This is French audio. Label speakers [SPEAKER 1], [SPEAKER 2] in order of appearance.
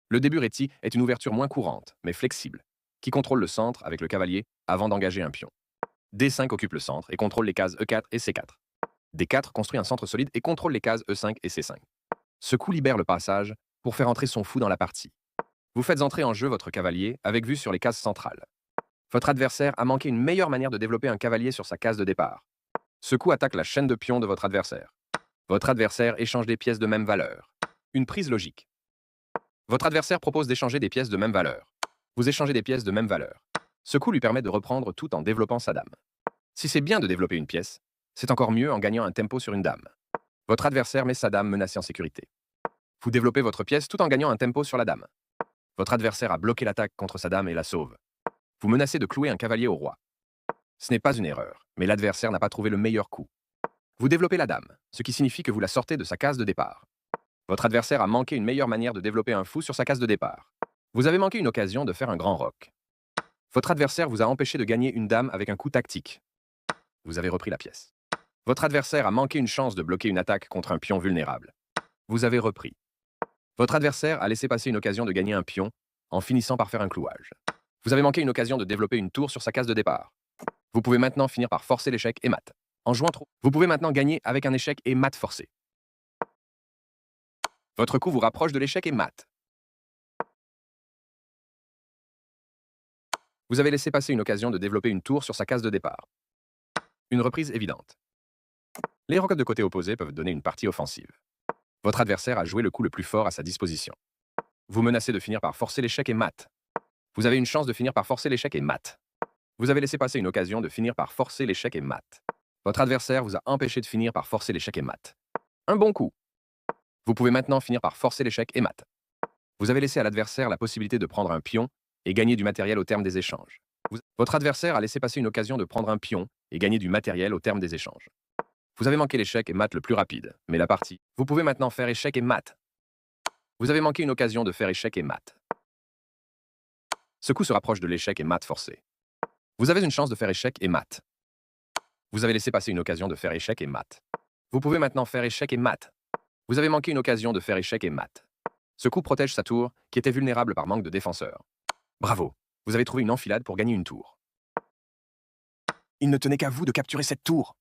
[SPEAKER 1] Le déburetti est une ouverture moins courante, mais flexible, qui contrôle le centre avec le cavalier avant d'engager un pion. D5 occupe le centre et contrôle les cases E4 et C4. D4 construit un centre solide et contrôle les cases E5 et C5. Ce coup libère le passage pour faire entrer son fou dans la partie. Vous faites entrer en jeu votre cavalier avec vue sur les cases centrales. Votre adversaire a manqué une meilleure manière de développer un cavalier sur sa case de départ. Ce coup attaque la chaîne de pions de votre adversaire. Votre adversaire échange des pièces de même valeur. Une prise logique. Votre adversaire propose d'échanger des pièces de même valeur. Vous échangez des pièces de même valeur. Ce coup lui permet de reprendre tout en développant sa dame. Si c'est bien de développer une pièce, c'est encore mieux en gagnant un tempo sur une dame. Votre adversaire met sa dame menacée en sécurité. Vous développez votre pièce tout en gagnant un tempo sur la dame. Votre adversaire a bloqué l'attaque contre sa dame et la sauve. Vous menacez de clouer un cavalier au roi. Ce n'est pas une erreur, mais l'adversaire n'a pas trouvé le meilleur coup. Vous développez la dame, ce qui signifie que vous la sortez de sa case de départ. Votre adversaire a manqué une meilleure manière de développer un fou sur sa case de départ. Vous avez manqué une occasion de faire un grand roc. Votre adversaire vous a empêché de gagner une dame avec un coup tactique. Vous avez repris la pièce. Votre adversaire a manqué une chance de bloquer une attaque contre un pion vulnérable. Vous avez repris. Votre adversaire a laissé passer une occasion de gagner un pion en finissant par faire un clouage. Vous avez manqué une occasion de développer une tour sur sa case de départ. Vous pouvez maintenant finir par forcer l'échec et mat. En jouant trop, vous pouvez maintenant gagner avec un échec et mat forcé. Votre coup vous rapproche de l'échec et mat. Vous avez laissé passer une occasion de développer une tour sur sa case de départ. Une reprise évidente. Les roquettes de côté opposé peuvent donner une partie offensive. Votre adversaire a joué le coup le plus fort à sa disposition. Vous menacez de finir par forcer l'échec et mat. Vous avez une chance de finir par forcer l'échec et mat. Vous avez laissé passer une occasion de finir par forcer l'échec et mat. Votre adversaire vous a empêché de finir par forcer l'échec et mat. Un bon coup. Vous pouvez maintenant finir par forcer l'échec et mat. Vous avez laissé à l'adversaire la possibilité de prendre un pion et gagner du matériel au terme des échanges. Votre adversaire a laissé passer une occasion de prendre un pion et gagner du matériel au terme des échanges. Vous avez manqué l'échec et mat le plus rapide, mais la partie. Vous pouvez maintenant faire échec et mat. Vous avez manqué une occasion de faire échec et mat. Ce coup se rapproche de l'échec et mat forcé. Vous avez une chance de faire échec et mat. Vous avez laissé passer une occasion de faire échec et mat. Vous pouvez maintenant faire échec et mat. Vous avez manqué une occasion de faire échec et mat. Ce coup protège sa tour, qui était vulnérable par manque de défenseur. Bravo, vous avez trouvé une enfilade pour gagner une tour. Il ne tenait qu'à vous de capturer cette tour.